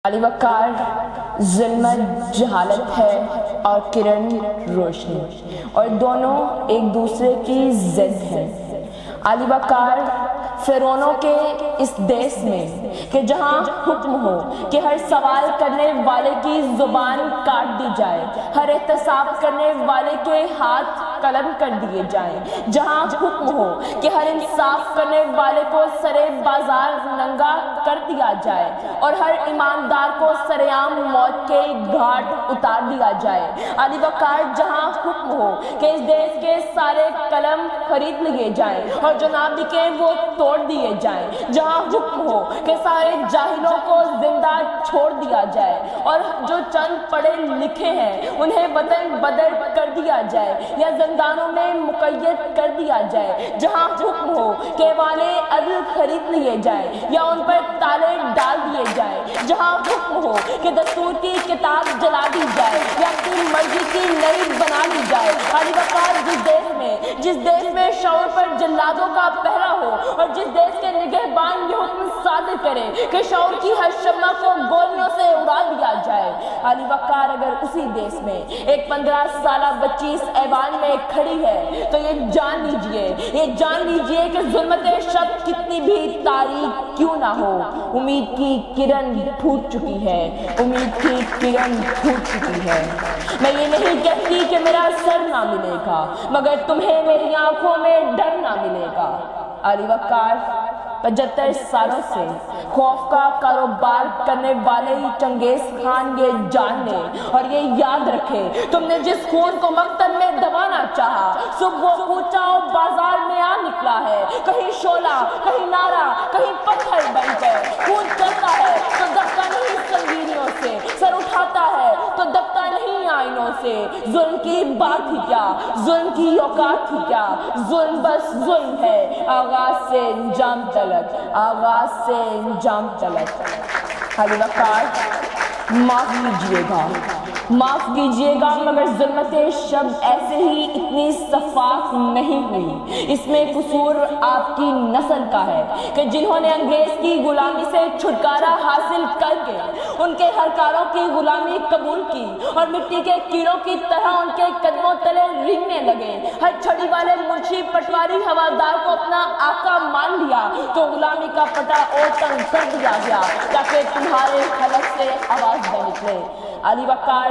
علی وقار ظلمت جہالت ہے اور کرن روشنی، اور دونوں ایک دوسرے کی ضد ہیں۔ علی وقار فرعونوں کے اس دیس میں کہ جہاں حکم ہو کہ ہر سوال کرنے والے کی زبان کاٹ دی جائے، ہر احتساب کرنے والے کے ہاتھ قلم کر دیے جائیں، جہاں حکم ہو کہ ہر انصاف کرنے والے کو سرے بازار ننگا کر دیا جائے اور ہر ایماندار کو سرعام موت کے گھاٹ اتار دیا جائے۔ علی وقار جہاں حکم ہو کہ اس دیس کے سارے قلم خرید لیے جائیں اور جو نہ بکے وہ توڑ دیے جائیں، جہاں حکم ہو کہ سارے جاہلوں کو زندہ چھوڑ دیا جائے اور جو چند پڑھے لکھے ہیں انہیں وطن بدر کر دیا جائے یا زندانوں میں مقید کر دیا جائے، جہاں حکم ہو کہ والے عدل خرید لیے جائیں یا ان پر تالے ڈال دیے جائیں، جہاں حکم ہو کہ دستور کی کتاب جلا دی جائے یا اپنی مرضی کی نئی بنا لی جائے۔ علی وقار جس دیش میں شعور پر جلادوں کا پہرا ہو اور جس دیش کے نگہبان یہ حکم صادر کرے کہ شعور کی ہر شمع کو گولیوں سے اڑا دیا جائے۔ علی وقار اگر اسی دیش میں ایک 15 سالہ بچی اس ایوان میں کھڑی ہے تو یہ جان لیجئے کہ ظلمت شب کتنی بھی تاریک کیوں نہ ہو، امید کی کرن پھوٹ چکی ہے، امید کی کرن پھوٹ چکی ہے۔ میں یہ نہیں کہتی کہ میرا سر نہ ملے گا، مگر تمہیں میری آنکھوں میں ڈر نہ ملے گا۔ علی وقار 75 سالوں سے خوف کا کاروبار کرنے والے چنگیز خان یہ جان لے اور یہ یاد رکھے، تم نے جس خون کو مقتل میں دبانا چاہا صبح وہ کوچہ اور بازار میں آ نکلا ہے، کہیں شعلہ، کہیں نعرہ، کہیں پتھر بن کر۔ خون چلتا ہے تو دبتا نہیں سنگینیوں سے، سر اٹھاتا ہے تو دبتا نہیں آئینوں سے۔ ظلم کی بات ہی کیا، ظلم کی اوقات ہی کیا، ظلم بس ظلم ہے، آغاز سے انجام تلک، آغاز سے انجام تلک۔ علی وقار معاف کیجئے گا مگر ظلمت شب ایسے ہی اتنی شفاف نہیں ہوئی۔ اس میں قصور آپ کی نسل کا ہے کہ جنہوں نے انگریز کی غلامی سے چھٹکارا حاصل کر کے ان کے ہرکاروں کی غلامی قبول کی اور مٹی کے کیڑوں کی طرح ان کے قدموں تلے رنگنے لگے۔ ہر چھڑی والے منشی پٹواری ہوادار کو اپنا آقا مان لیا تو غلامی کا پٹا اور تنگ کر دیا گیا تاکہ تمہارے حلق سے آواز نہ نکلے۔ علی وقار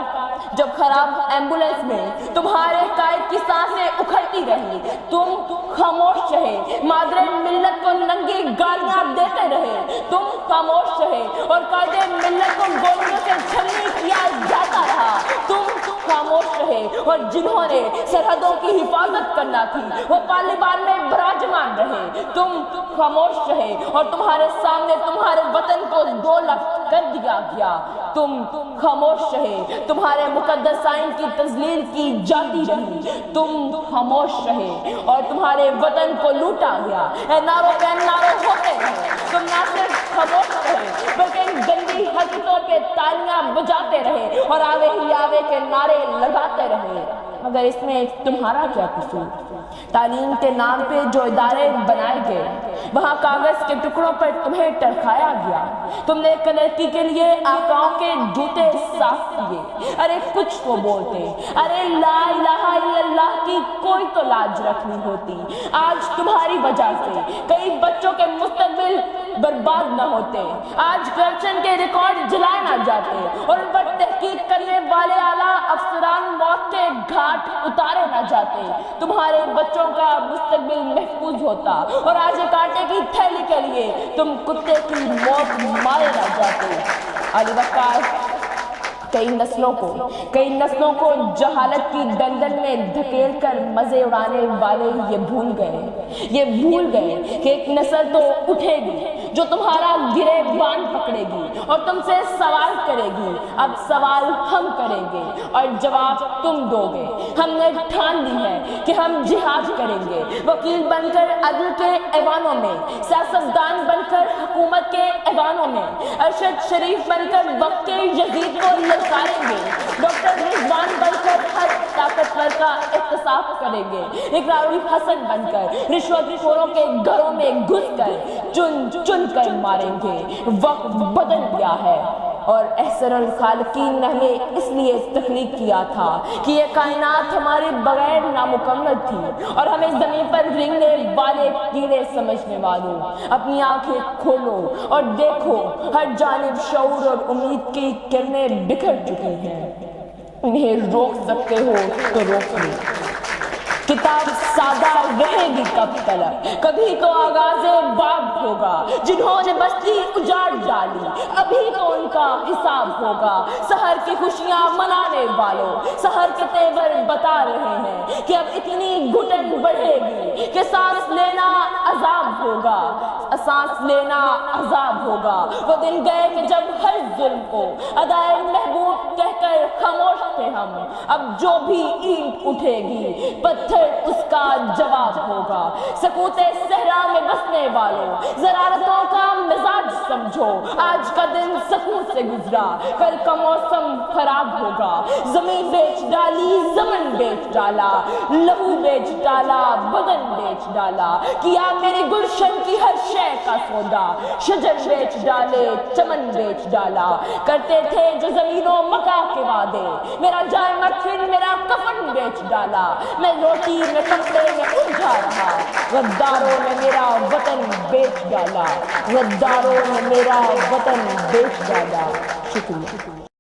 جب خراب ایمبولینس میں تمہارے قائد کی سانسیں اکھڑتی رہی تم خاموش رہے، مادر ملت کو ننگی گالیاں دیتے رہے، تم خاموش رہے اور قائد ملت کو گولیوں سے چھلنی کیا جاتا رہا، تم خاموش رہے اور جنہوں نے سرحدوں کی حفاظت کرنا تھی وہ پارلیمان میں براجمان رہے، تم خاموش رہے اور تمہارے سامنے تمہارے وطن کو 2 لخت کر دیا گیا، تم خاموش رہے، تمہارے مقدس آئین کی تذلیل کی جاتی رہی، تم خاموش رہے اور تمہارے وطن کو لوٹا گیا۔ اے نعروں پہ نعرے ہوتے رہے، تم نہ صرف خاموش رہے بلکہ گندی حرکتوں پہ تالیاں بجاتے رہے اور آوے ہی آوے کے نعرے لگاتے رہے، مگر اس میں تمہارا کیا قصور؟ تعلیم کے نام پہ جو ادارے بنائے گئے وہاں کاغذ کے ٹکڑوں پر تمہیں ٹرکھایا گیا، تم نے کلرکی کے لیے آقاؤں کے جوتے صاف کیے۔ ارے کچھ تو بولتے، ارے لا الہ الا اللہ کی کوئی تو لاج رکھنی ہوتی۔ آج تمہاری وجہ سے کئی بچوں کے مستقبل برباد نہ ہوتے، آج کرپشن کے ریکارڈ جلائے نہ جاتے اور ان پر تحقیق کرنے والے اعلیٰ افسران موت کے گھاٹ اتارے نہ جاتے، تمہارے بچوں کا مستقبل محفوظ ہوتا اور آج ایک آٹے کی تھیلی کے لیے تم کتے کی موت مارے نہ جاتے۔ علی وقار کئی نسلوں کو جہالت کی دلدل میں دھکیل کر مزے اڑانے والے یہ بھول گئے کہ ایک نسل تو اٹھے گی جو تمہارا گریبان پکڑے گی اور تم سے سوال کرے گی۔ اب سوال ہم کریں گے اور جواب تم دو گے۔ ہم نے ٹھان لی ہے کہ ہم جہاد کریں گے، وکیل بن کر عدل کے ایوانوں میں، سیاستدان بن کر حکومت کے ایوانوں میں، ارشد شریف بن کر وقت کے یزید کو للکاریں گے، ڈاکٹر رضوان بن کر ہر طاقتور کا احتساب کریں گے، اقراری حسن بن کر رشوت خوروں کے گھروں میں گھس کر چن کر ماریں گے۔ وقت بدل گیا ہے، اور احسن الخالقین نے ہمیں اس لیے تخلیق کیا تھا کہ یہ کائنات ہمارے بغیر نامکمل تھی، اور ہمیں زمین پر رنگنے والے کیڑے سمجھنے والوں، اپنی آنکھیں کھولو اور دیکھو، ہر جانب شعور اور امید کی کرنیں بکھر چکی ہیں، انہیں روک سکتے ہو تو روک لو۔ کتاب سادہ رہے گی کب تلک، کبھی تو آغاز باب ہوگا، جنہوں نے بستی اجاڑ ڈالی ابھی تو ان کا حساب ہوگا۔ سحر کی خوشیاں منانے والوں، سحر کے تیور بتا رہے ہیں کہ اب اتنی گھٹن بڑھے گی کہ سانس لینا عذاب ہوگا، سانس لینا عذاب ہوگا۔ وہ دن گئے کہ جب ہر ظلم کو ادائے محبوب کہہ کر خاموش تھے ہم، اب جو بھی اینٹ اٹھے گی پتھر اس کا جواب ہوگا۔ سکوت صحرا میں بسنے والوں، زرارتوں کا مزاج سمجھو، آج کا دن سکون سے گزرا، کل کا موسم خراب ہوگا۔ زمین بیچ ڈالی، زمن بیچ ڈالا، لہو بیچ ڈالا، بدن بیچ ڈالا، کیا میرے گلشن کی ہر شے کا سودا، شجر بیچ ڈالے، چمن بیچ ڈالا۔ کرتے تھے جو زمین و مکا کے وعدے، میرا جائے مدفن میرا کفن بیچ ڈالا۔ میں روٹی میں کپڑے میں الجھا رہا، غداروں نے میرا وطن بیچ ڈالا، غداروں نے میرا وطن بیچ ڈالا۔ شکریہ۔